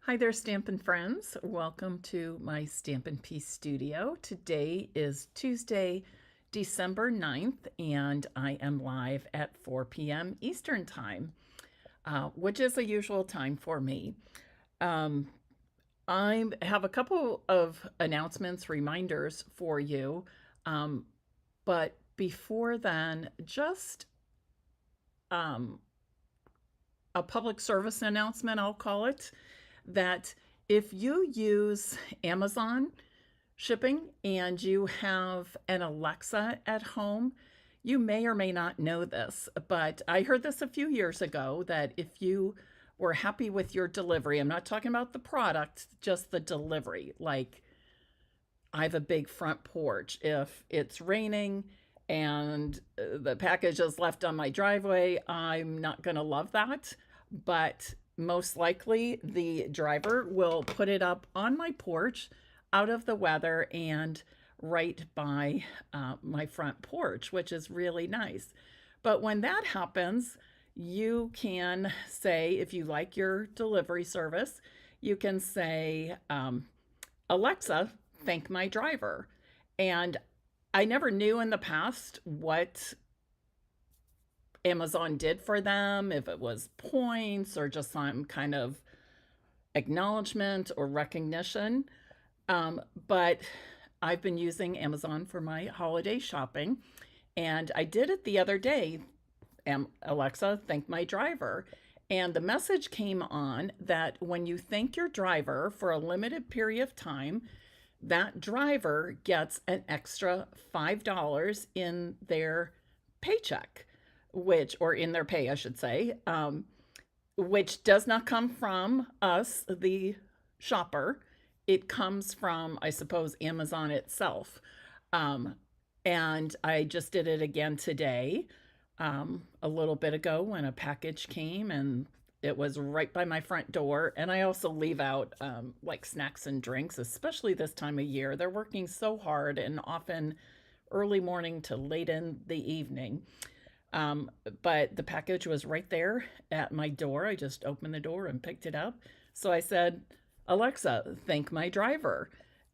Hi there, Stampin' friends. Welcome to my Stampin' Piece studio. Today is Tuesday, December 9th, and I am live at 4 p.m. Eastern Time, which is a usual time for me. Um, I have a couple of announcements, reminders for you, um, but before then, just um, a public service announcement, I'll call it, that if you use Amazon shipping and you have an Alexa at home, you may or may not know this, but I heard this a few years ago that if you were happy with your delivery, I'm not talking about the product, just the delivery. Like, I have a big front porch. If it's raining and the package is left on my driveway, I'm not going to love that. But most likely, the driver will put it up on my porch out of the weather and right by my front porch, which is really nice. But when that happens, you can say, if you like your delivery service, you can say, Alexa, thank my driver. And I never knew in the past what Amazon did for them, if it was points or just some kind of acknowledgement or recognition. But I've been using Amazon for my holiday shopping, and I did it the other day. Alexa, thank my driver. And the message came on that when you thank your driver for a limited period of time, that driver gets an extra $5 in their paycheck, or in their pay, I should say, which does not come from us, the shopper. It comes from, I suppose, Amazon itself. Um, and I just did it again today, a little bit ago when a package came and it was right by my front door. And I also leave out like snacks and drinks, especially this time of year. They're working so hard and often early morning to late in the evening. Um, but the package was right there at my door. I just opened the door and picked it up. So I said, Alexa, thank my driver.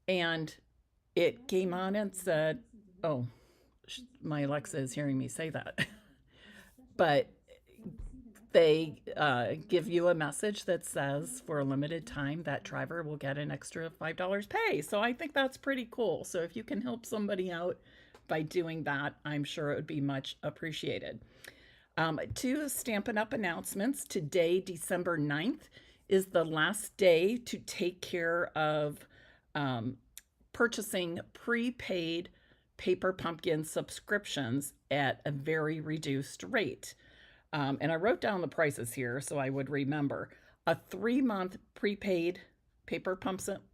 And it came on and said, oh, my Alexa is hearing me say that. But they give you a message that says for a limited time that driver will get an extra $5 pay. So I think that's pretty cool. So if you can help somebody out by doing that, I'm sure it would be much appreciated. Two Stampin' Up announcements. Today, December 9th, is the last day to take care of purchasing prepaid paper pumpkin subscriptions at a very reduced rate. And I wrote down the prices here so I would remember. A 3-month prepaid paper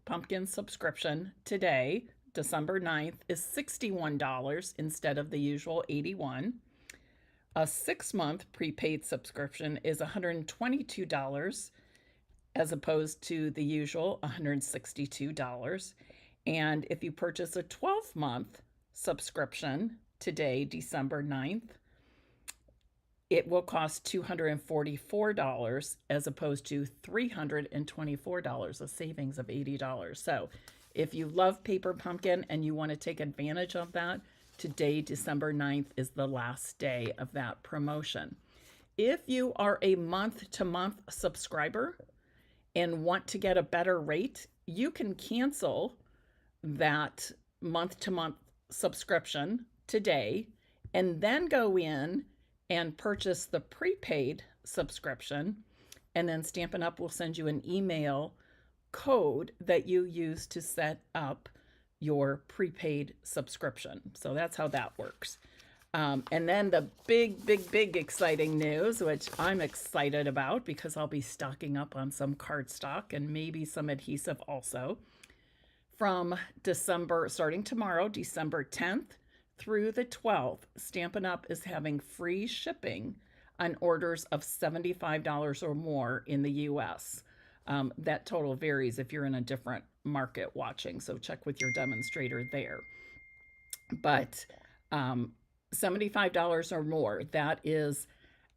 pumpkin subscription today, December 9th, is $61 instead of the usual $81. A 6-month prepaid subscription is $122 as opposed to the usual $162. And if you purchase a 12-month subscription today, December 9th, it will cost $244 as opposed to $324, a savings of $80. So if you love paper pumpkin and you want to take advantage of that, today, December 9th, is the last day of that promotion. If you are a month-to-month subscriber and want to get a better rate, you can cancel that month-to-month subscription today and then go in and purchase the prepaid subscription, and then Stampin' Up! Will send you an email code that you use to set up your prepaid subscription. So that's how that works. And then the big exciting news, which I'm excited about because I'll be stocking up on some cardstock and maybe some adhesive also. From starting tomorrow, December 10th, through the 12th, Stampin' Up! Is having free shipping on orders of $75 or more in the US. That total varies if you're in a different market watching, so check with your demonstrator there. But $75 or more, that is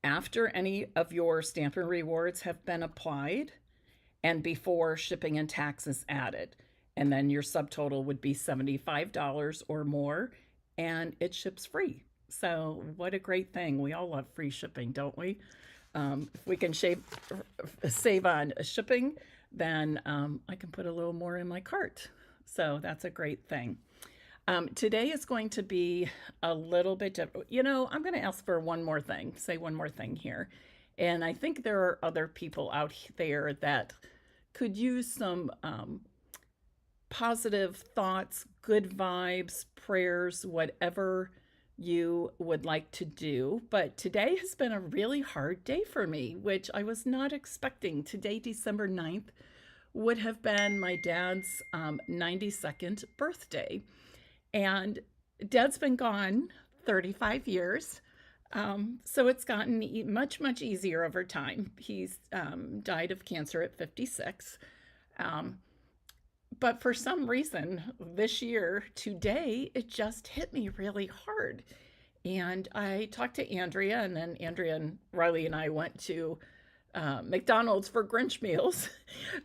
after any of your Stampin' Rewards have been applied and before shipping and taxes added. And then your subtotal would be $75 or more, and it ships free. So, what a great thing. We all love free shipping, don't we? If we can save on shipping, then I can put a little more in my cart. So, that's a great thing. Today is going to be a little bit different. I'm going to ask for one more thing, say one more thing here. And I think there are other people out there that could use some positive thoughts, good vibes, prayers, whatever you would like to do. But today has been a really hard day for me, which I was not expecting. Today, December 9th, would have been my dad's 92nd birthday. And Dad's been gone 35 years. So it's gotten much, much easier over time. He's died of cancer at 56. But for some reason, this year, today, it just hit me really hard. And I talked to Andrea, and then Andrea and Riley and I went to McDonald's for Grinch meals,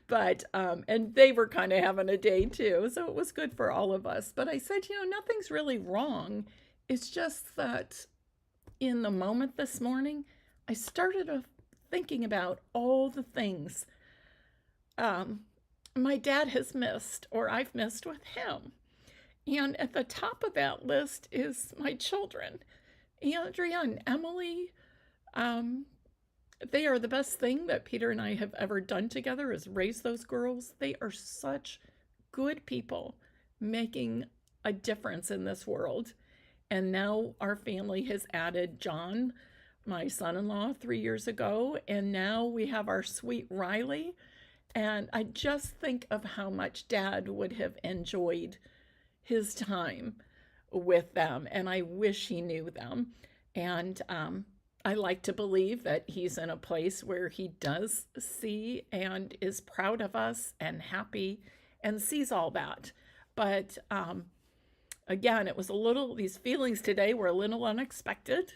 and they were kind of having a day too, so it was good for all of us. But I said, nothing's really wrong. It's just that in the moment this morning, I started thinking about all the things my dad has missed or I've missed with him. And at the top of that list is my children, Andrea and Emily. They are the best thing that Peter and I have ever done together is raise those girls. They are such good people making a difference in this world. And now our family has added John, my son-in-law, 3 years ago. And now we have our sweet Riley. And I just think of how much Dad would have enjoyed his time with them. And I wish he knew them. And I like to believe that he's in a place where he does see and is proud of us and happy and sees all that. But again, these feelings today were a little unexpected.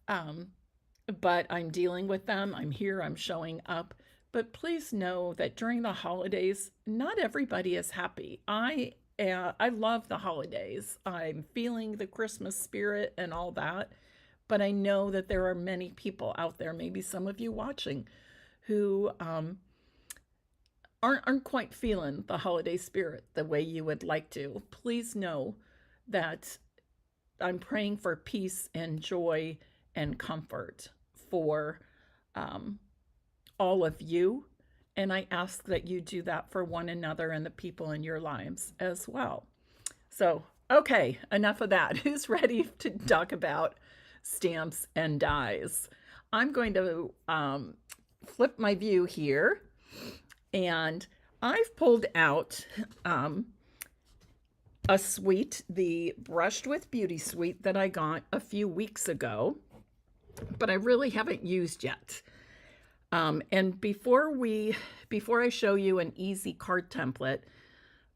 But I'm dealing with them. I'm here, I'm showing up. But please know that during the holidays, not everybody is happy. I love the holidays. I'm feeling the Christmas spirit and all that. But I know that there are many people out there, maybe some of you watching, who aren't quite feeling the holiday spirit the way you would like to. Please know that I'm praying for peace and joy and comfort for all of you. And I ask that you do that for one another and the people in your lives as well. So, okay, enough of that. Who's ready to talk about stamps and dies? I'm going to flip my view here, and I've pulled out a suite, the Brushed with Beauty suite that I got a few weeks ago, but I really haven't used yet. And before I show you an easy card template,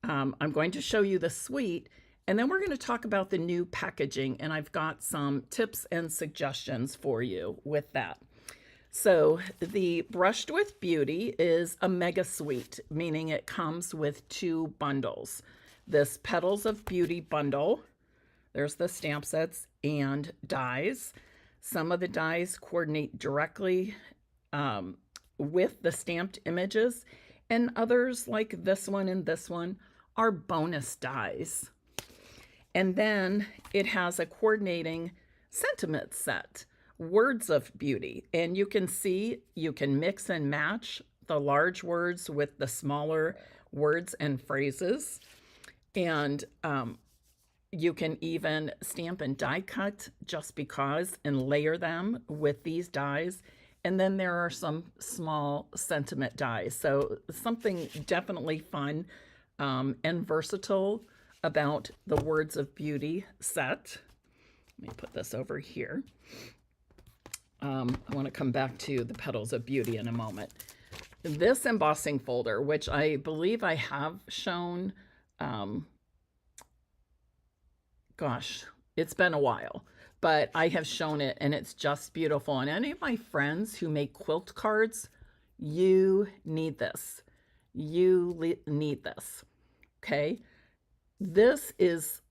I'm going to show you the suite, and then we're going to talk about the new packaging, and I've got some tips and suggestions for you with that. So the Brushed with Beauty is a mega suite, meaning it comes with 2 bundles. This Petals of Beauty bundle, there's the stamp sets and dies. Some of the dies coordinate directly with the stamped images, and others like this one and this one are bonus dies. And then it has a coordinating sentiment set, Words of Beauty, and you can see you can mix and match the large words with the smaller words and phrases, and you can even stamp and die cut just because and layer them with these dies. And then there are some small sentiment dies. So something definitely fun and versatile about the Words of Beauty set. Let me put this over here. I want to come back to the Petals of Beauty in a moment. This embossing folder, which I believe I have shown, gosh, it's been a while, but I have shown it and it's just beautiful. And any of my friends who make quilt cards, you need this. you need this. Okay. This is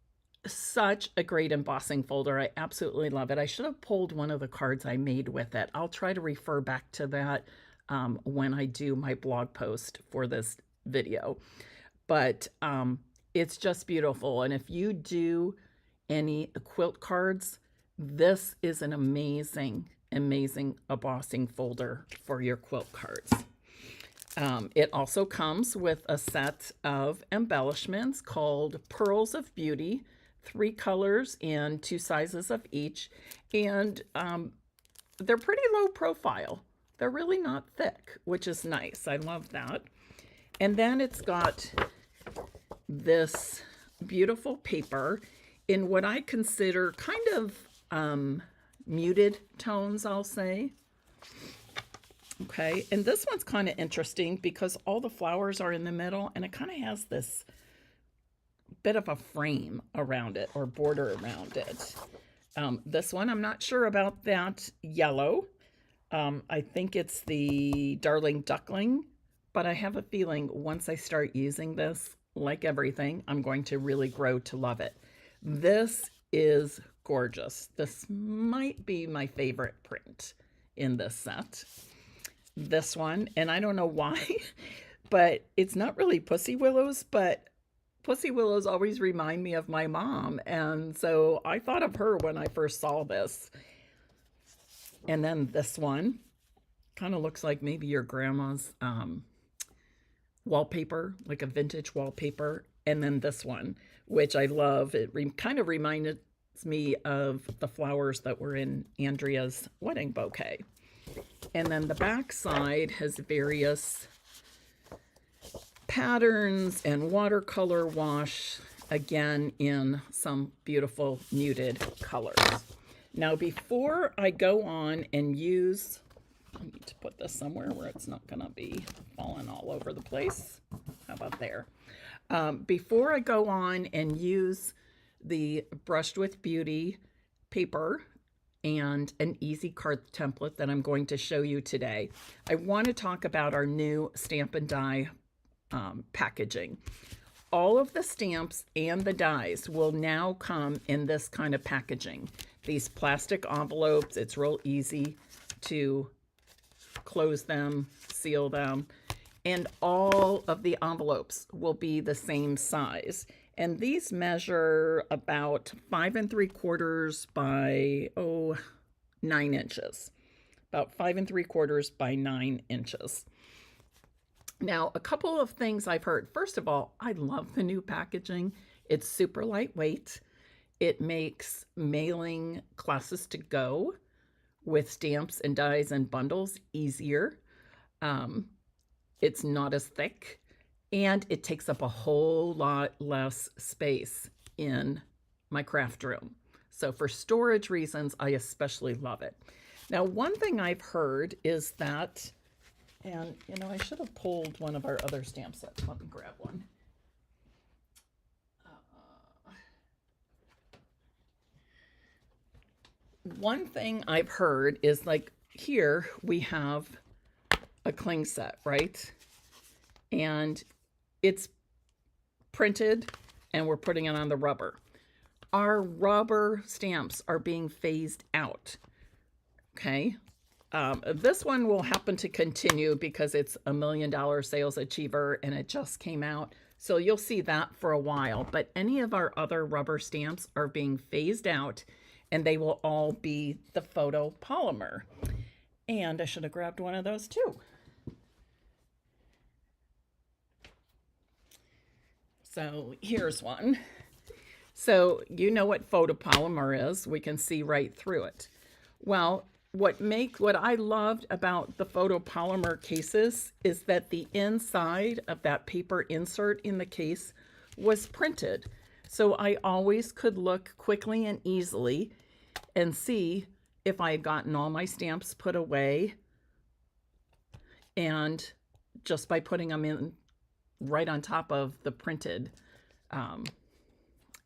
such a great embossing folder. I absolutely love it. I should have pulled one of the cards I made with it. I'll try to refer back to that when I do my blog post for this video. But it's just beautiful. And if you do any quilt cards, this is an amazing, amazing embossing folder for your quilt cards. It also comes with a set of embellishments called Pearls of Beauty, 3 colors and 2 sizes of each. And they're pretty low profile. They're really not thick, which is nice. I love that. And then it's got this beautiful paper in what I consider kind of muted tones, I'll say. Okay, and this one's kind of interesting because all the flowers are in the middle and it kind of has this bit of a frame around it or border around it. This one, I'm not sure about that yellow. I think it's the Darling Duckling, but I have a feeling once I start using this, like everything, I'm going to really grow to love it. This is gorgeous. This might be my favorite print in this set. This one, and I don't know why, but it's not really Pussy Willows, but Pussy Willows always remind me of my mom, and so I thought of her when I first saw this. And then this one kind of looks like maybe your grandma's wallpaper, like a vintage wallpaper. And then this one, which I love, it kind of reminded me of the flowers that were in Andrea's wedding bouquet. And then the back side has various patterns and watercolor wash, again in some beautiful muted colors. Now, before I go on and use, I need to put this somewhere where it's not going to be falling all over the place. How about there? Before I go on and use the Brushed with Beauty paper and an easy card template that I'm going to show you today, I want to talk about our new Stamp and Die packaging. All of the stamps and the dies will now come in this kind of packaging. These plastic envelopes, it's real easy to close them, seal them, and all of the envelopes will be the same size. And these measure about 5 3/4 by 9 inches. About 5 3/4 by 9 inches. Now, a couple of things I've heard. First of all, I love the new packaging. It's super lightweight. It makes mailing classes to go with stamps and dies and bundles easier. It's not as thick, and it takes up a whole lot less space in my craft room. So for storage reasons, I especially love it. Now, one thing I've heard is that, and you know, I should have pulled one of our other stamp sets. Let me grab one. One thing I've heard is, like, here we have a cling set, right? And it's printed and we're putting it on the rubber. Our rubber stamps are being phased out. Okay. This one will happen to continue because it's a $1 million sales achiever and it just came out. So you'll see that for a while. But any of our other rubber stamps are being phased out, and they will all be the photopolymer. And I should have grabbed one of those too. So here's one. So you know what photopolymer is. We can see right through it. Well, what I loved about the photopolymer cases is that the inside of that paper insert in the case was printed. So I always could look quickly and easily and see if I had gotten all my stamps put away, and just by putting them in right on top of the printed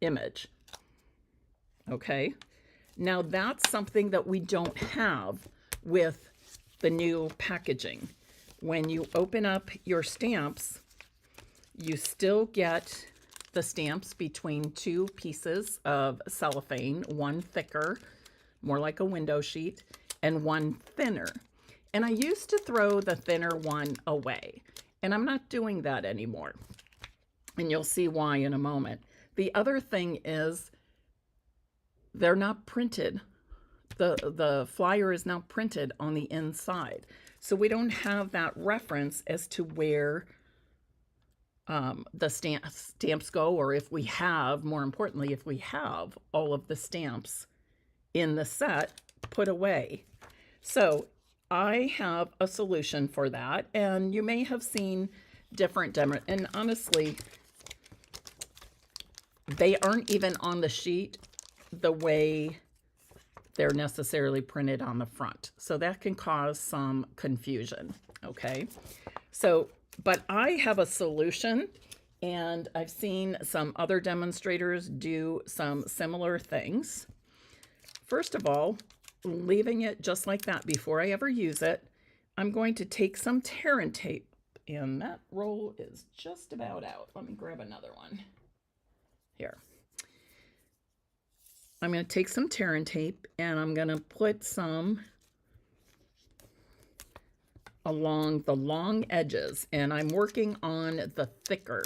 image. Okay, now that's something that we don't have with the new packaging. When you open up your stamps, You still get the stamps between two pieces of cellophane, one thicker, more like a window sheet, and one thinner. And I used to throw the thinner one away, and I'm not doing that anymore. And you'll see why in a moment. The other thing is they're not printed. The flyer is now printed on the inside. So we don't have that reference as to where the stamps go, or if we have, more importantly, if we have all of the stamps in the set put away. So I have a solution for that, and you may have seen different demos, and honestly, they aren't even on the sheet the way they're necessarily printed on the front. So that can cause some confusion, okay? So, but I have a solution, and I've seen some other demonstrators do some similar things. First of all, leaving it just like that before I ever use it, I'm going to take some tear and tape, and that roll is just about out. Let me grab another one. Here. I'm going to take some tear and tape, and I'm going to put some along the long edges, and I'm working on the thicker,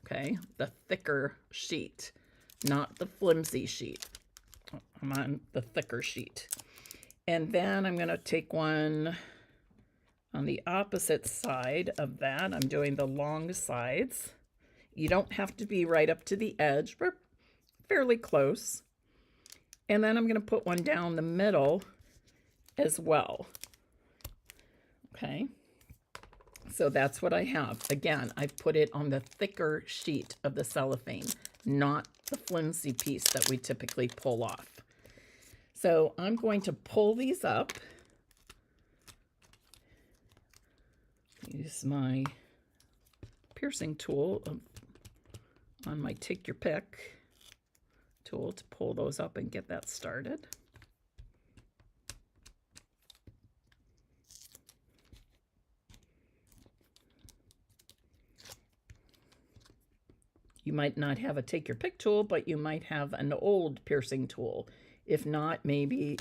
okay, the thicker sheet, not the flimsy sheet. I'm on the thicker sheet. And then I'm going to take one on the opposite side of that. I'm doing the long sides. You don't have to be right up to the edge. We're fairly close. And then I'm going to put one down the middle as well. Okay. So that's what I have. Again, I've put it on the thicker sheet of the cellophane, not the flimsy piece that we typically pull off. So I'm going to pull these up. Use my piercing tool on my take your pick tool to pull those up and get that started. You might not have a take your pick tool, but you might have an old piercing tool. If not, maybe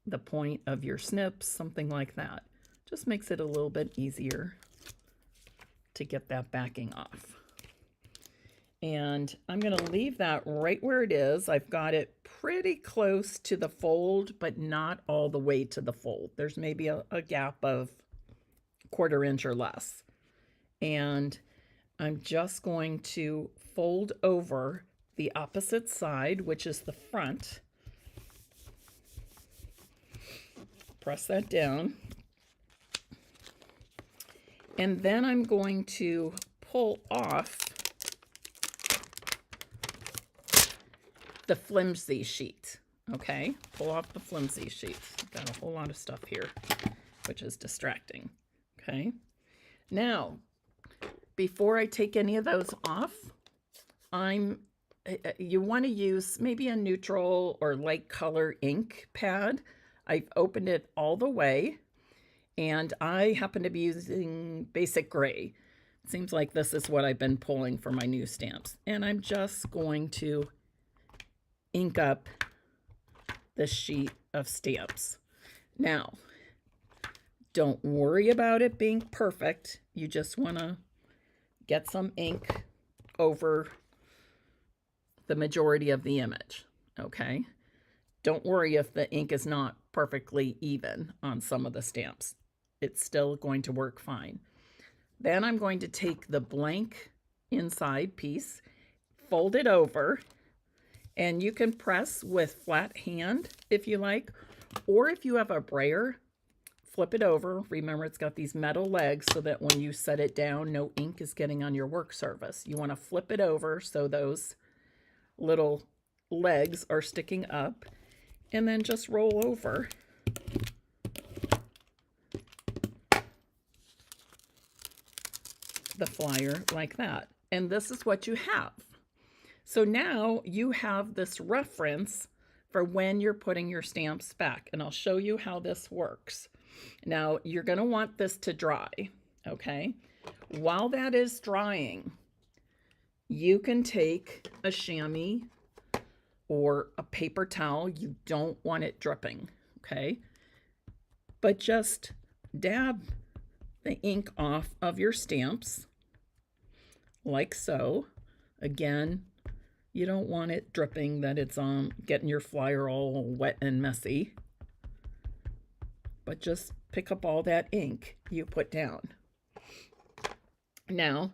the point of your snips, something like that. Just makes it a little bit easier to get that backing off. And I'm going to leave that right where it is. I've got it pretty close to the fold, but not all the way to the fold. There's maybe a gap of 1/4 inch or less. And I'm just going to fold over the opposite side, which is the front. Press that down. And then I'm going to pull off the flimsy sheet. Okay, pull off the flimsy sheet. Got a whole lot of stuff here, which is distracting. Okay, now before I take any of those off, you want to use maybe a neutral or light color ink pad. I've opened it all the way, and I happen to be using basic gray. It seems like this is what I've been pulling for my new stamps. And I'm just going to ink up this sheet of stamps. Now, don't worry about it being perfect. You just want to get some ink over the majority of the image, okay? Don't worry if the ink is not perfectly even on some of the stamps. It's still going to work fine. Then I'm going to take the blank inside piece, fold it over, and you can press with flat hand if you like, or if you have a brayer, flip it over. Remember, it's got these metal legs so that when you set it down, no ink is getting on your work surface. You want to flip it over so those little legs are sticking up, and then just roll over the flyer like that. And this is what you have. So now you have this reference for when you're putting your stamps back, and I'll show you how this works. Now, you're going to want this to dry, okay? While that is drying, you can take a chamois or a paper towel. You don't want it dripping, okay? But just dab the ink off of your stamps like so. Again, you don't want it dripping, that it's getting your flyer all wet and messy. But just pick up all that ink you put down. Now,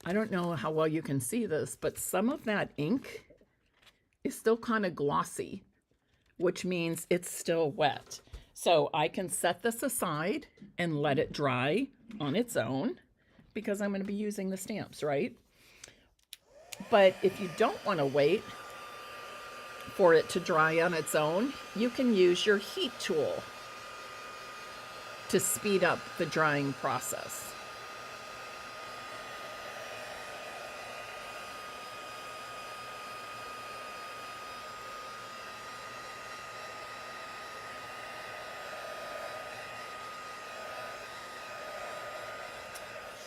I don't know how well you can see this, but some of that ink is still kind of glossy, which means it's still wet. So I can set this aside and let it dry on its own because I'm going to be using the stamps, right? But if you don't want to wait for it to dry on its own, you can use your heat tool to speed up the drying process.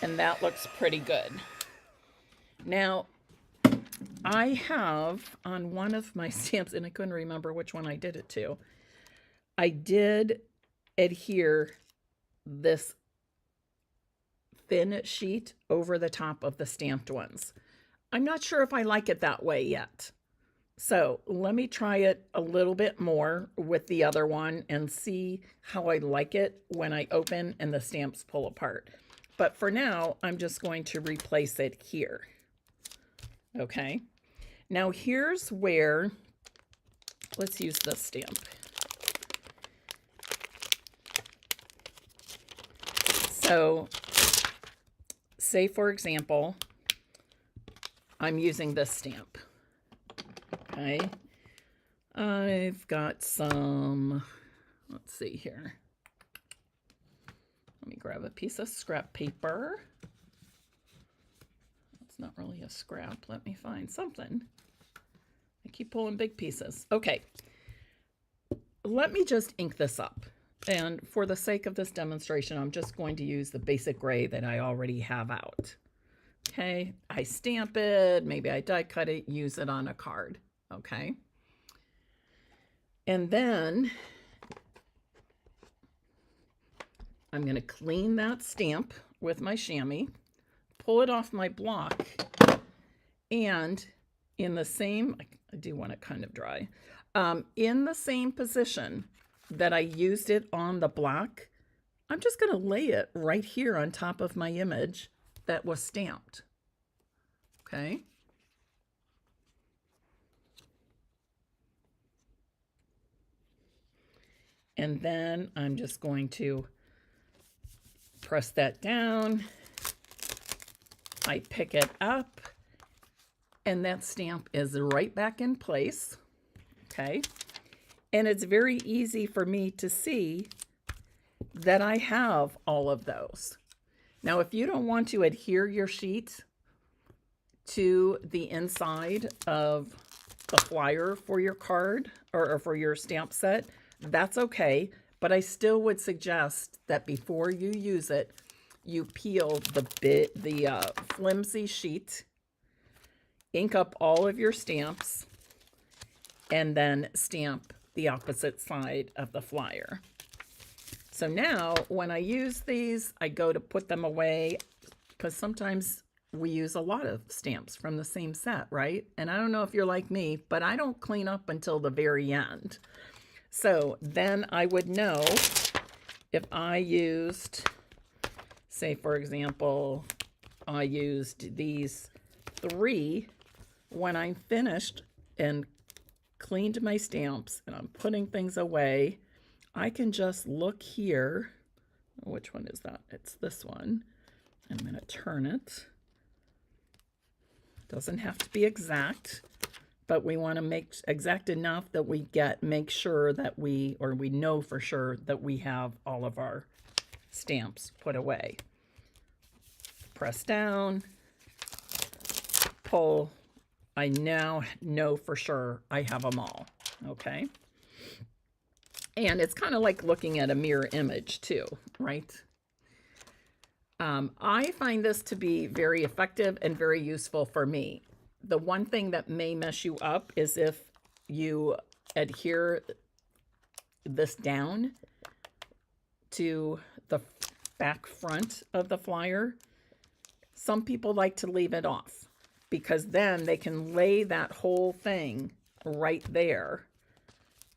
And that looks pretty good. Now, I have on one of my stamps, and I couldn't remember which one I did it to, I did adhere this thin sheet over the top of the stamped ones. I'm not sure if I like it that way yet. So let me try it a little bit more with the other one and see how I like it when I open and the stamps pull apart. But for now, I'm just going to replace it here. Okay. Now here's where, let's use this stamp. So say for example, I'm using this stamp. Okay. I've got some, let's see here. Let me grab a piece of scrap paper. It's not really a scrap. Let me find something. I keep pulling big pieces. Okay. Let me just ink this up. And for the sake of this demonstration, I'm just going to use the basic gray that I already have out. Okay. I stamp it. Maybe I die cut it, use it on a card. Okay. And then I'm going to clean that stamp with my chamois, pull it off my block, and in the same, I do want it kind of dry, in the same position that I used it on the block, I'm just going to lay it right here on top of my image that was stamped. Okay. And then I'm just going to press that down. I pick it up, and that stamp is right back in place. Okay. And it's very easy for me to see that I have all of those. Now, if you don't want to adhere your sheet to the inside of the flyer for your card or for your stamp set, that's okay. But I still would suggest that before you use it, you peel the flimsy sheet, ink up all of your stamps, and then stamp the opposite side of the flyer. So now when I use these, I go to put them away because sometimes we use a lot of stamps from the same set, right? And I don't know if you're like me, but I don't clean up until the very end. So then I would know if I used, say for example, I used these 3 when I'm finished and cleaned my stamps and I'm putting things away, I can just look here. Which one is that? It's this one. I'm going to turn it. Doesn't have to be exact, but we want to make exact enough that we make sure that we know for sure that we have all of our stamps put away. Press down, pull. I now know for sure I have them all. Okay. And it's kind of like looking at a mirror image too, right? I find this to be very effective and very useful for me. The one thing that may mess you up is if you adhere this down to the back front of the flyer. Some people like to leave it off because then they can lay that whole thing right there.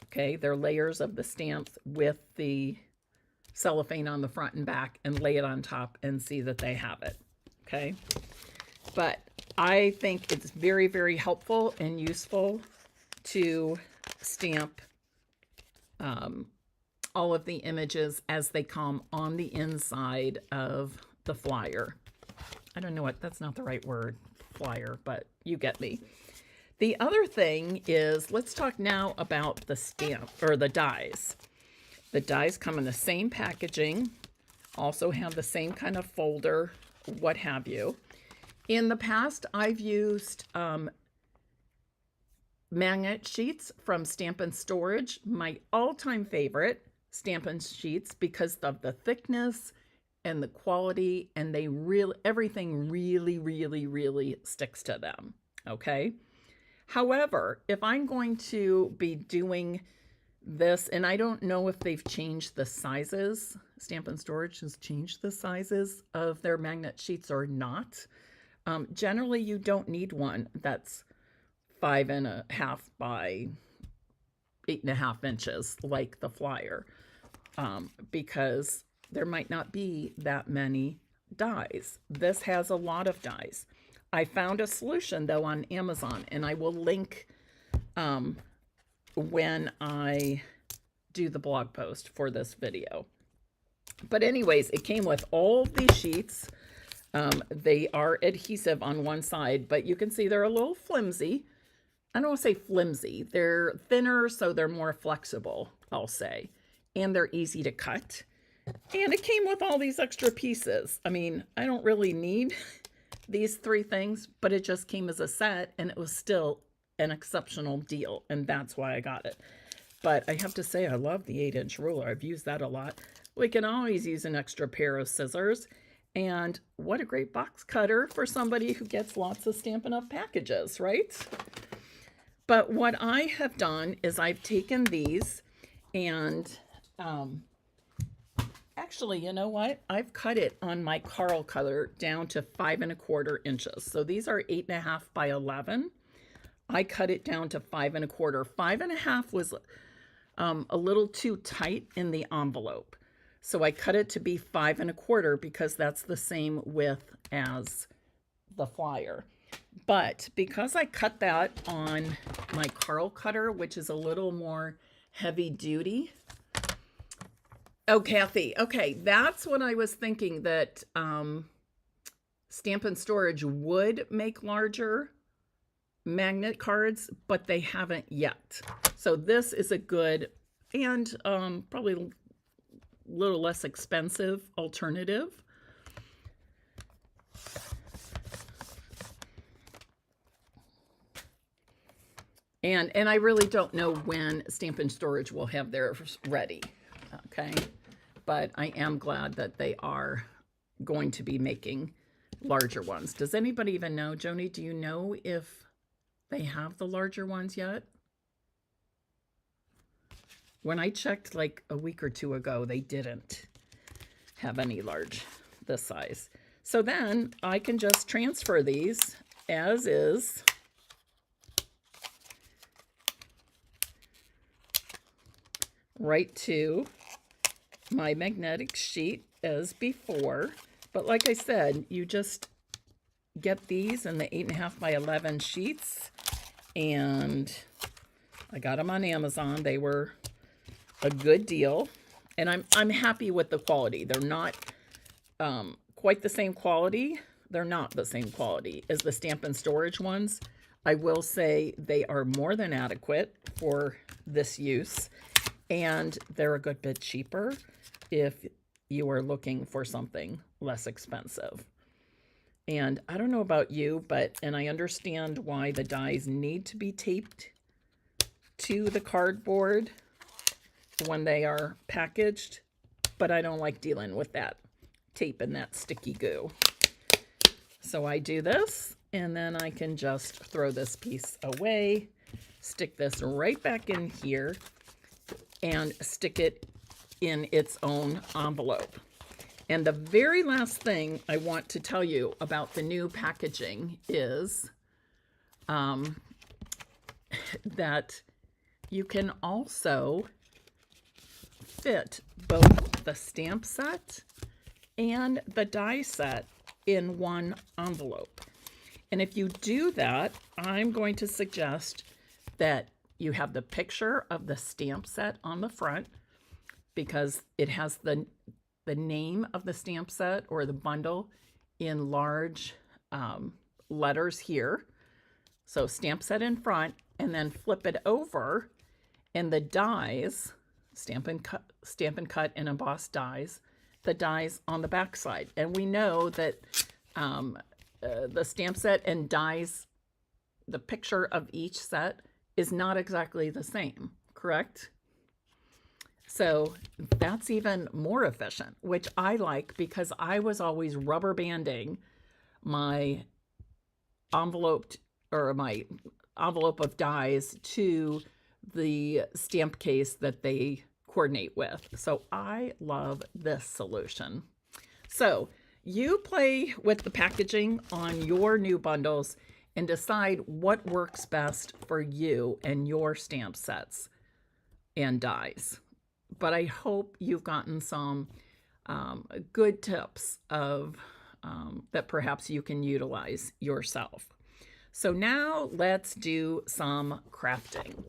Okay, they're layers of the stamps with the cellophane on the front and back, and lay it on top and see that they have it. Okay, but I think it's very, very helpful and useful to stamp all of the images as they come on the inside of the flyer. I don't know what, that's not the right word, flyer, but you get me. The other thing is, let's talk now about the stamp or the dies. The dies come in the same packaging, also have the same kind of folder, what have you. In the past, I've used magnet sheets from Stampin' Storage, my all-time favorite Stampin' sheets because of the thickness and the quality, and they really, everything really, really, really sticks to them, okay? However, if I'm going to be doing this, and I don't know if they've changed the sizes, Stampin' Storage has changed the sizes of their magnet sheets or not. Generally, you don't need one that's 5.5 by 8.5 inches like the flyer, because there might not be that many dies. This has a lot of dies. I found a solution though on Amazon, and I will link when I do the blog post for this video. But anyways, it came with all of these sheets. They are adhesive on one side, but you can see they're a little flimsy. I don't want to say flimsy. They're thinner, so they're more flexible, I'll say. And they're easy to cut. And it came with all these extra pieces. I mean, I don't really need these 3 things, but it just came as a set, and it was still an exceptional deal, and that's why I got it. But I have to say, I love the 8-inch ruler. I've used that a lot. We can always use an extra pair of scissors. And what a great box cutter for somebody who gets lots of Stampin' Up! Packages, right? But what I have done is I've taken these and actually, you know what? I've cut it on my Carl cutter down to 5.25 inches. So these are 8.5 by 11. I cut it down to 5.25. 5.5 was a little too tight in the envelope. So I cut it to be 5.25 because that's the same width as the flyer. But because I cut that on my Carl cutter, which is a little more heavy duty. Oh, Kathy. Okay, that's what I was thinking, that Stampin' Storage would make larger magnet cards, but they haven't yet. So this is a good and probably a little less expensive alternative. And I really don't know when Stampin' Storage will have theirs ready, okay? But I am glad that they are going to be making larger ones. Does anybody even know? Joni, do you know if they have the larger ones yet? When I checked like a week or 2 ago, they didn't have any large this size. So then I can just transfer these as is. Right to my magnetic sheet as before. But like I said, you just get these in the 8.5 by 11 sheets, and I got them on Amazon. They were a good deal, and I'm happy with the quality. They're not quite the same quality. They're not the same quality as the Stampin' Storage ones. I will say they are more than adequate for this use, and they're a good bit cheaper if you are looking for something less expensive. And I don't know about you, and I understand why the dies need to be taped to the cardboard when they are packaged, but I don't like dealing with that tape in that sticky goo. So I do this, and then I can just throw this piece away, stick this right back in here, and stick it in its own envelope. And the very last thing I want to tell you about the new packaging is that you can also fit both the stamp set and the die set in one envelope. And if you do that, I'm going to suggest that you have the picture of the stamp set on the front, because it has the name of the stamp set or the bundle in large letters here. So stamp set in front, and then flip it over, and the dies, Stampin' Cut and embossed dies, the dies on the back side. And we know that the stamp set and dies, the picture of each set is not exactly the same, correct? So that's even more efficient, which I like, because I was always rubber banding my envelope of dies to the stamp case that they coordinate with. So I love this solution. So you play with the packaging on your new bundles and decide what works best for you and your stamp sets and dies. But I hope you've gotten some good tips of that perhaps you can utilize yourself. So now let's do some crafting.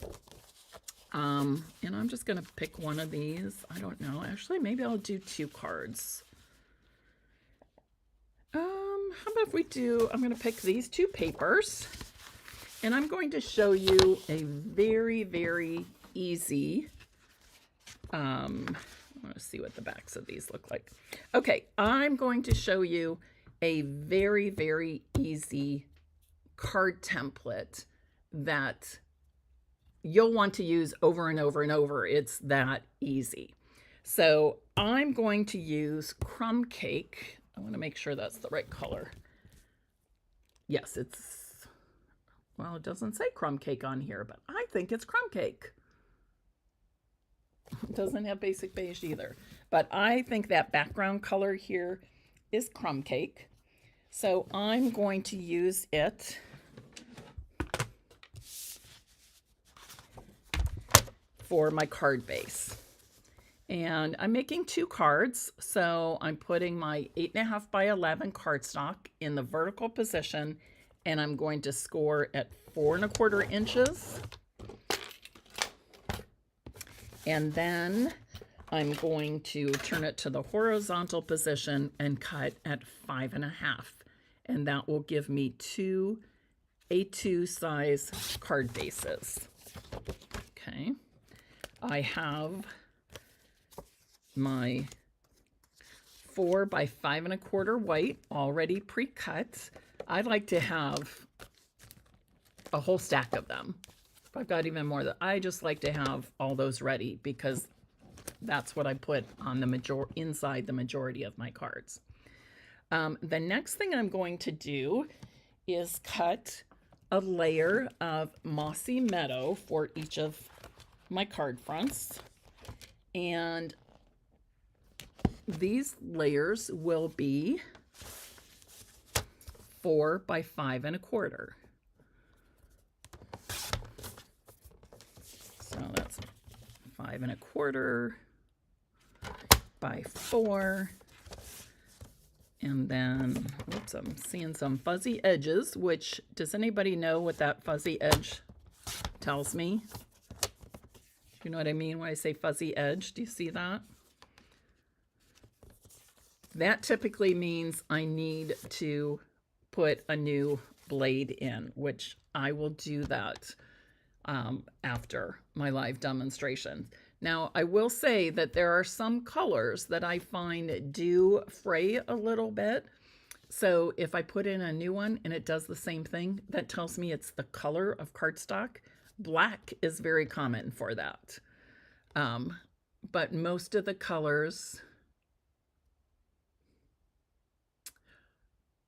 And I'm just going to pick one of these. I don't know. Actually, maybe I'll do 2 cards. How about if we do, I'm going to pick these 2 papers, and I'm going to show you a very, very easy, I want to see what the backs of these look like. Okay, I'm going to show you a very, very easy card template that you'll want to use over and over and over. It's that easy. So I'm going to use crumb cake. I want to make sure that's the right color. Yes, it's, well, it doesn't say crumb cake on here, but I think it's crumb cake. It doesn't have basic beige either, but I think that background color here is crumb cake. So I'm going to use it for my card base. And I'm making 2 cards, so I'm putting my 8.5 by 11 cardstock in the vertical position, and I'm going to score at 4 1/4 inches. And then I'm going to turn it to the horizontal position and cut at 5 1/2. And that will give me 2 A2 size card bases. Okay. I have my 4 by 5 1/4 white already pre-cut. I like to have a whole stack of them. If I've got even more, I just like to have all those ready, because that's what I put on the inside the majority of my cards. The next thing I'm going to do is cut a layer of Mossy Meadow for each of my card fronts, and these layers will be 4 by 5 1/4. So that's 5 1/4 by 4. And then, oops, I'm seeing some fuzzy edges, which, does anybody know what that fuzzy edge tells me? You know what I mean when I say fuzzy edge? Do you see that? That typically means I need to put a new blade in, which I will do that after my live demonstration. Now, I will say that there are some colors that I find do fray a little bit. So if I put in a new one and it does the same thing, that tells me it's the color of cardstock. Black is very common for that. But most of the colors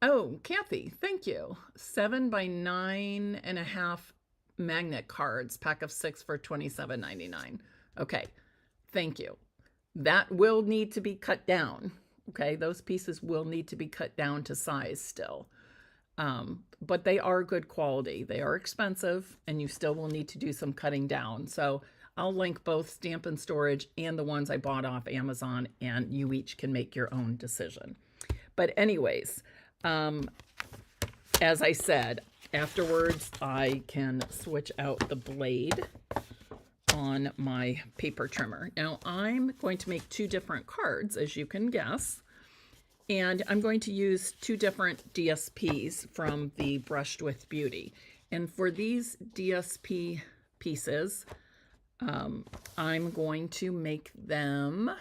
Oh, Kathy, thank you. 7 by 9.5 magnet cards, pack of 6 for $27.99. Okay, thank you. That will need to be cut down. Okay, those pieces will need to be cut down to size still. But they are good quality. They are expensive, and you still will need to do some cutting down. So I'll link both Stampin' Storage and the ones I bought off Amazon, and you each can make your own decision. But anyways, as I said, afterwards I can switch out the blade on my paper trimmer. Now I'm going to make 2 different cards, as you can guess. And I'm going to use 2 different DSPs from the Brushed with Beauty. And for these DSP pieces, I'm going to make them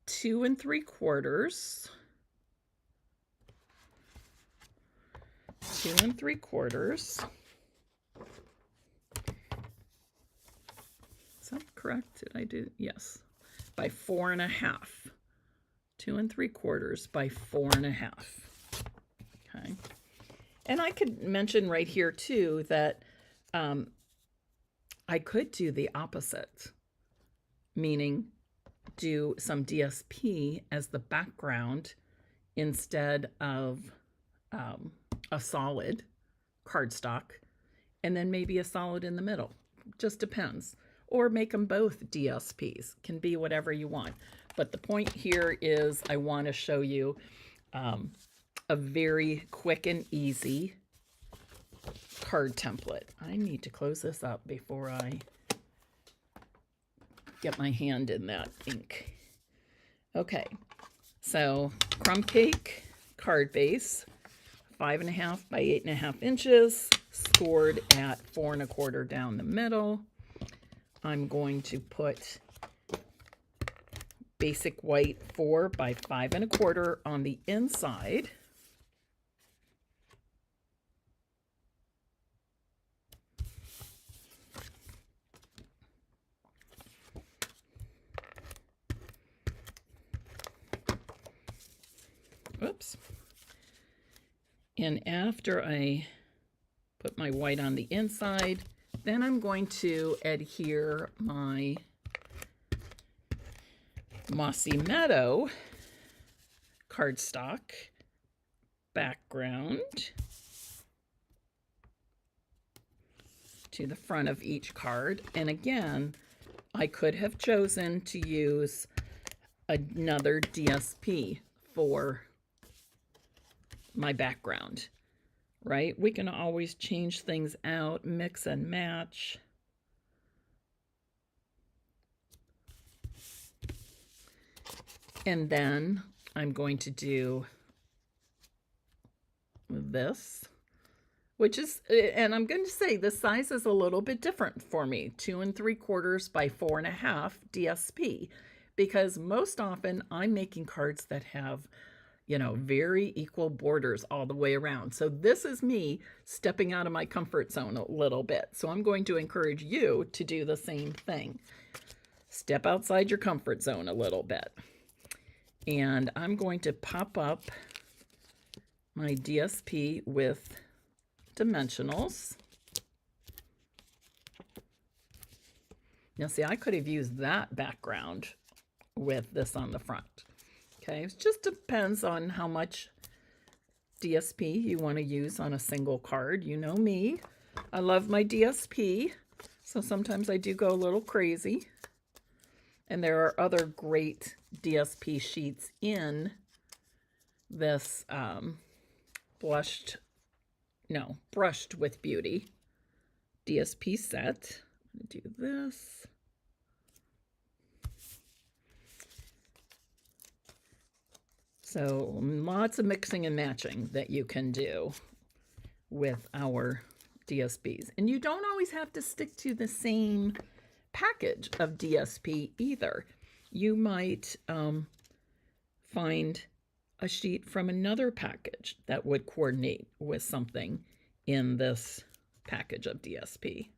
2 3/4. 2 3/4. Is that correct? Did I do? Yes. By 4.5. 2 3/4 by 4.5. Okay. And I could mention right here too that I could do the opposite, meaning do some DSP as the background instead of a solid cardstock, and then maybe a solid in the middle. Just depends. Or make them both DSPs. Can be whatever you want. But the point here is I want to show you a very quick and easy card template. I need to close this up before I get my hand in that ink. Okay, so crumb cake card base, 5.5 by 8.5 inches, scored at 4 1/4 down the middle. I'm going to put basic white 4 by 5 1/4 on the inside. Oops. And after I put my white on the inside, then I'm going to adhere my Mossy Meadow cardstock background to the front of each card. And again, I could have chosen to use another DSP for my background, right? We can always change things out, mix and match. And then I'm going to do this, which is, and I'm going to say the size is a little bit different for me, 2 3/4 by 4.5 DSP, because most often I'm making cards that have, you know, very equal borders all the way around. So this is me stepping out of my comfort zone a little bit. So I'm going to encourage you to do the same thing. Step outside your comfort zone a little bit. And I'm going to pop up my DSP with dimensionals. Now see, I could have used that background with this on the front. Okay, it just depends on how much DSP you want to use on a single card. You know me, I love my DSP, so sometimes I do go a little crazy. And there are other great DSP sheets in this Brushed with Beauty DSP set. I'm going to do this. So lots of mixing and matching that you can do with our DSPs. And you don't always have to stick to the same package of DSP either. You might find a sheet from another package that would coordinate with something in this package of DSP.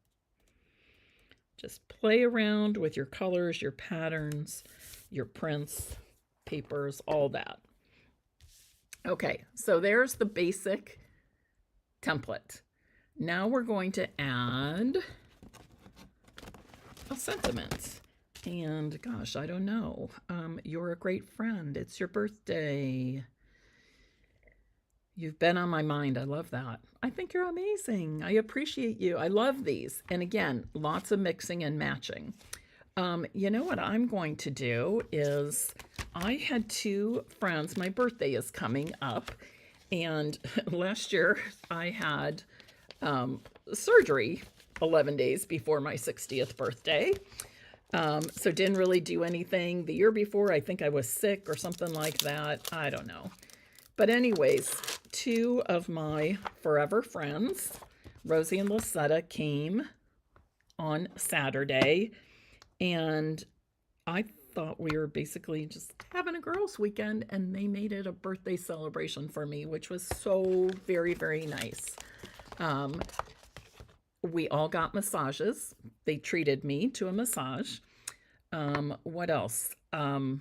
Just play around with your colors, your patterns, your prints, papers, all that. Okay, so there's the basic template. Now we're going to add a sentiment. And gosh, I don't know. You're a great friend. It's your birthday. You've been on my mind. I love that. I think you're amazing. I appreciate you. I love these. And again, lots of mixing and matching. You know what I'm going to do is I had two friends. My birthday is coming up. And last year I had surgery 11 days before my 60th birthday. So didn't really do anything. The year before, I think I was sick or something like that. I don't know. But anyways, two of my forever friends, Rosie and Lisetta, came on Saturday, and I thought we were basically just having a girls' weekend, and they made it a birthday celebration for me, which was so very, very nice. We all got massages. They treated me to a massage. What else? I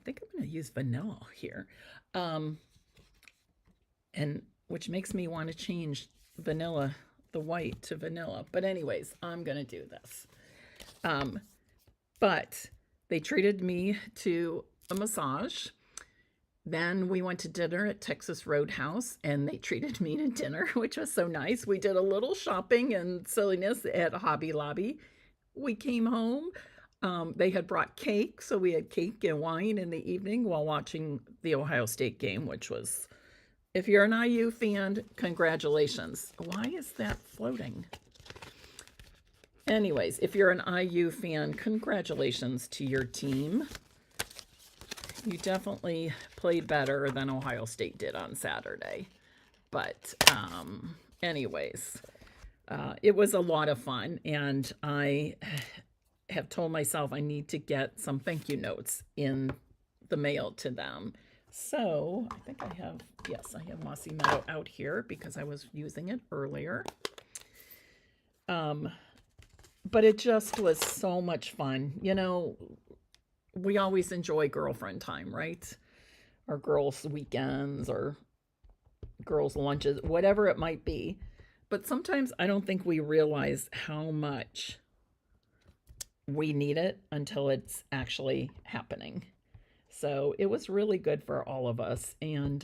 think I'm going to use vanilla here. And which makes me want to change vanilla, the white, to vanilla. But anyways, I'm going to do this. But they treated me to a massage. Then we went to dinner at Texas Roadhouse, and they treated me to dinner, which was so nice. We did a little shopping and silliness at Hobby Lobby. We came home. They had brought cake, so we had cake and wine in the evening while watching the Ohio State game, which was, if you're an IU fan, congratulations. Why is that floating? Anyways, if you're an IU fan, congratulations to your team. You definitely played better than Ohio State did on Saturday. But anyways, it was a lot of fun, and I have told myself I need to get some thank you notes in the mail to them. So I think I have, yes, I have Mossy Meadow out here because I was using it earlier. But it just was so much fun. You know, we always enjoy girlfriend time, right? Or girls' weekends or girls' lunches, whatever it might be. But sometimes I don't think we realize how much we need it until it's actually happening. So it was really good for all of us. And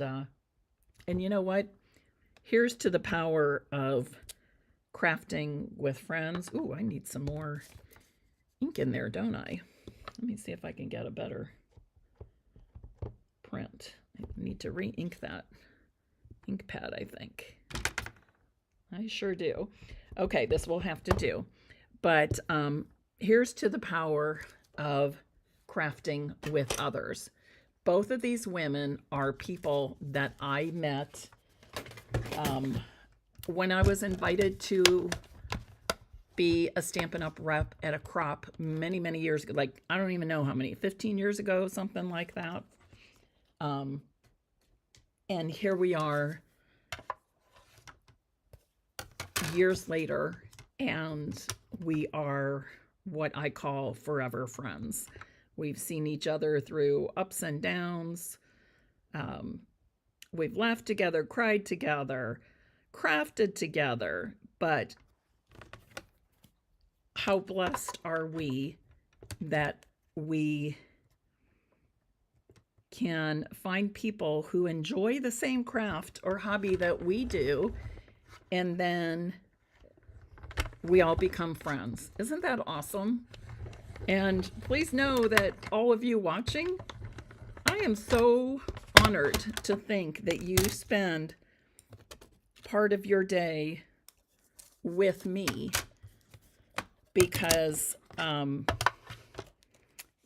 you know what? Here's to the power of crafting with friends. Ooh, I need some more ink in there, don't I? Let me see if I can get a better print. I need to re-ink that ink pad, I think. I sure do. Okay, this will have to do. But here's to the power of crafting with others. Both of these women are people that I met when I was invited to be a Stampin' Up rep at a crop many, many years ago. Like, I don't even know how many, 15 years ago, something like that. And here we are years later, and we are what I call forever friends. We've seen each other through ups and downs. We've laughed together, cried together, crafted together, but how blessed are we that we can find people who enjoy the same craft or hobby that we do, and then we all become friends. Isn't that awesome? And please know that all of you watching, I am so honored to think that you spend part of your day with me, because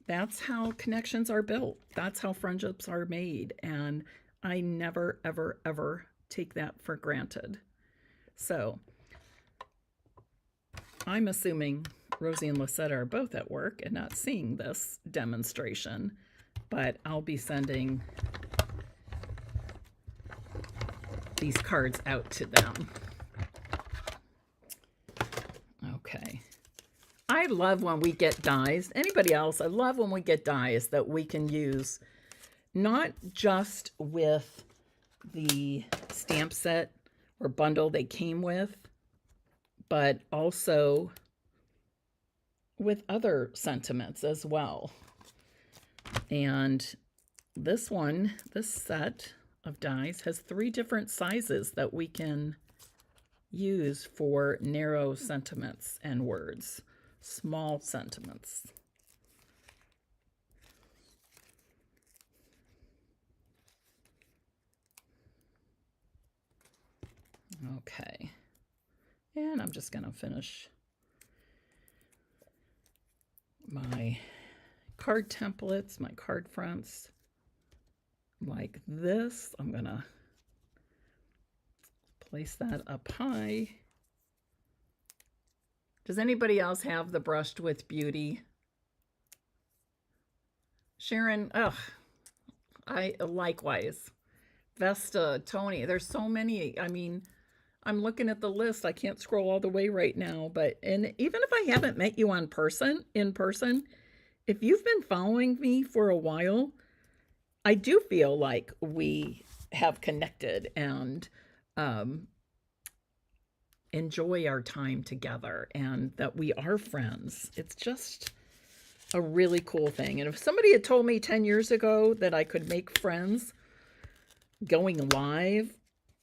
that's how connections are built. That's how friendships are made. And I never, ever, ever take that for granted. So I'm assuming Rosie and Lisetta are both at work and not seeing this demonstration, but I'll be sending these cards out to them. Okay. I love when we get dies. Anybody else? I love when we get dies that we can use not just with the stamp set or bundle they came with, but also with other sentiments as well. And this one, this set of dies has 3 different sizes that we can use for narrow sentiments and words, small sentiments. Okay, and I'm just going to finish my card templates, my card fronts like this. I'm going to place that up high. Does anybody else have the Brushed with Beauty? Sharon, I likewise. Vesta, Tony, there's so many. I mean, I'm looking at the list. I can't scroll all the way right now, and even if I haven't met you in person, if you've been following me for a while, I do feel like we have connected and enjoy our time together and that we are friends. It's just a really cool thing. And if somebody had told me 10 years ago that I could make friends going live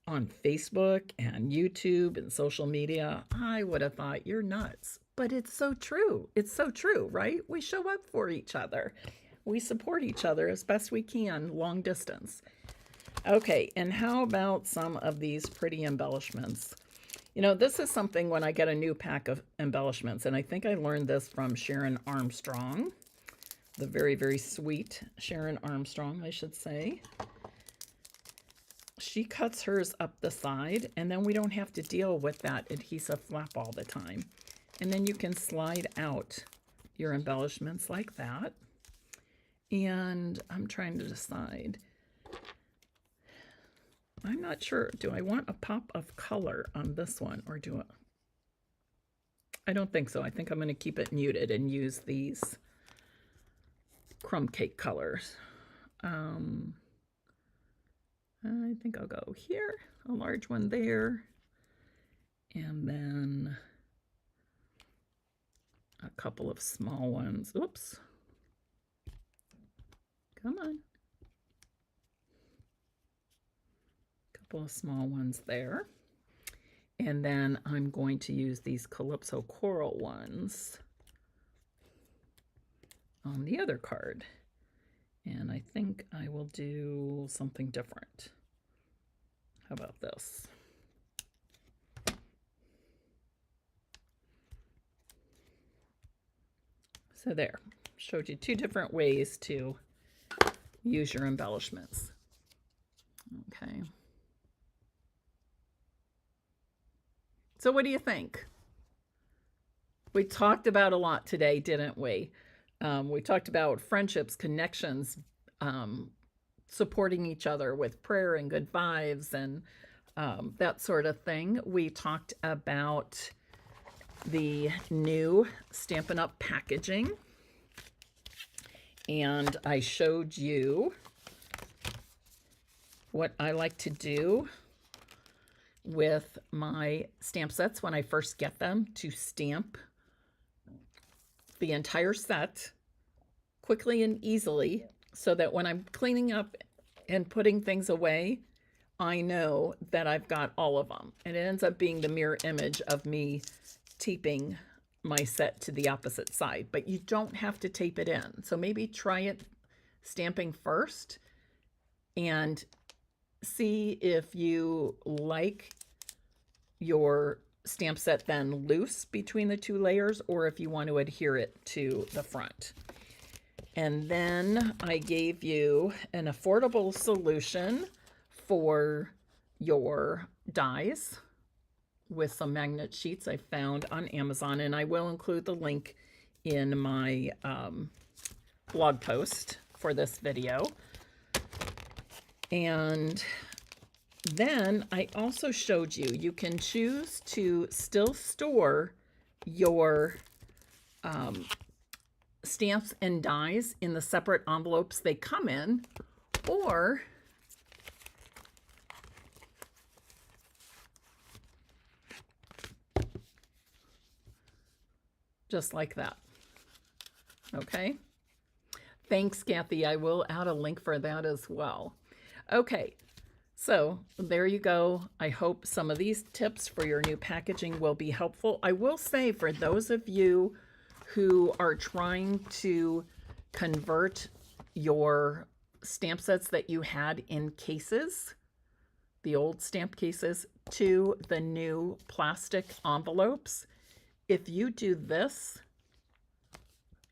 on Facebook and YouTube and social media, I would have thought you're nuts. But it's so true. It's so true, right? We show up for each other. We support each other as best we can, long distance. Okay, and how about some of these pretty embellishments? You know, this is something when I get a new pack of embellishments, and I think I learned this from Sharon Armstrong, the very, very sweet Sharon Armstrong, I should say. She cuts hers up the side, and then we don't have to deal with that adhesive flap all the time. And then you can slide out your embellishments like that. And I'm trying to decide. I'm not sure. Do I want a pop of color on this one, or do I don't think so. I think I'm going to keep it muted and use these crumb cake colors. I think I'll go here, a large one there, and then a couple of small ones. Oops. Come on. Couple of small ones there. And then I'm going to use these Calypso Coral ones on the other card. And I think I will do something different. How about this? So there, showed you 2 different ways to use your embellishments. Okay. So what do you think? We talked about a lot today, didn't we? We talked about friendships, connections, supporting each other with prayer and good vibes and that sort of thing. We talked about the new Stampin' Up! Packaging. And I showed you what I like to do with my stamp sets when I first get them, to stamp the entire set quickly and easily, so that when I'm cleaning up and putting things away, I know that I've got all of them. And it ends up being the mirror image of me taping my set to the opposite side, but you don't have to tape it in. So maybe try it stamping first and see if you like your stamp set then loose between the 2 layers, or if you want to adhere it to the front. And then I gave you an affordable solution for your dies with some magnet sheets I found on Amazon, and I will include the link in my blog post for this video. And then I also showed you can choose to still store your stamps and dies in the separate envelopes they come in, Or just like that. Okay. Thanks, Kathy. I will add a link for that as well. Okay. So there you go. I hope some of these tips for your new packaging will be helpful. I will say, for those of you who are trying to convert your stamp sets that you had in cases, the old stamp cases, to the new plastic envelopes, if you do this,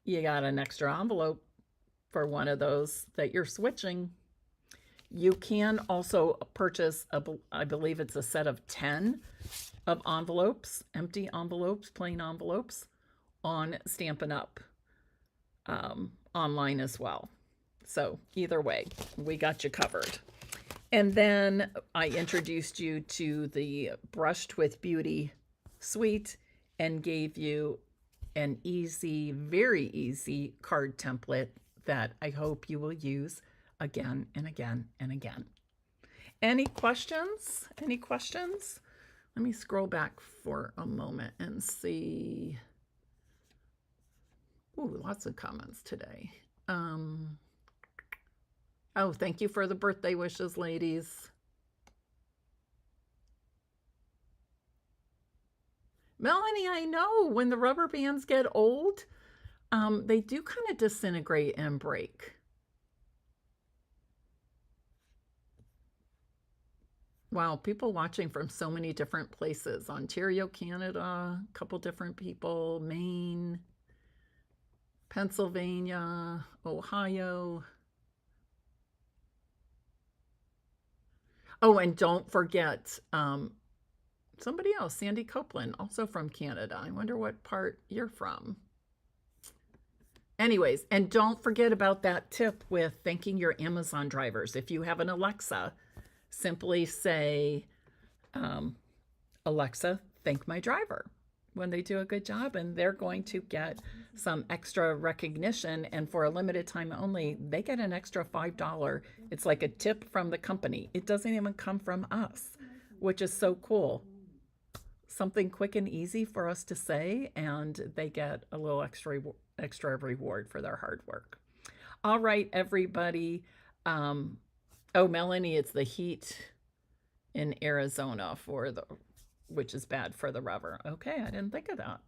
you got an extra envelope for one of those that you're switching. You can also purchase, I believe it's a set of 10 of envelopes, empty envelopes, plain envelopes, on Stampin' Up! Online as well. So either way, we got you covered. And then I introduced you to the Brushed with Beauty suite and gave you an easy, very easy card template that I hope you will use again and again and again. Any questions? Any questions? Let me scroll back for a moment and see. Ooh, lots of comments today. Oh, thank you for the birthday wishes, ladies. Melanie, I know when the rubber bands get old, they do kind of disintegrate and break. Wow, people watching from so many different places. Ontario, Canada, a couple different people, Maine, Pennsylvania, Ohio. Oh, and don't forget somebody else, Sandy Copeland, also from Canada. I wonder what part you're from. Anyways, and don't forget about that tip with thanking your Amazon drivers. If you have an Alexa, simply say, Alexa, thank my driver when they do a good job, and they're going to get some extra recognition. And for a limited time only, they get an extra $5. It's like a tip from the company. It doesn't even come from us, which is so cool. Something quick and easy for us to say, and they get a little extra reward for their hard work. All right, everybody. Oh, Melanie, it's the heat in Arizona which is bad for the rubber. Okay, I didn't think of that.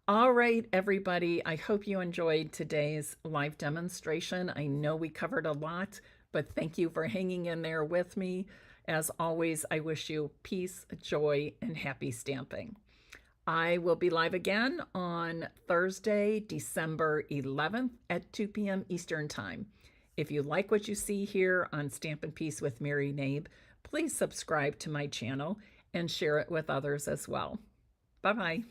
All right, everybody. I hope you enjoyed today's live demonstration. I know we covered a lot, but thank you for hanging in there with me. As always, I wish you peace, joy, and happy stamping. I will be live again on Thursday, December 11th at 2 p.m. Eastern Time. If you like what you see here on Stampin' Peace with Mary Knabe, please subscribe to my channel and share it with others as well. Bye-bye.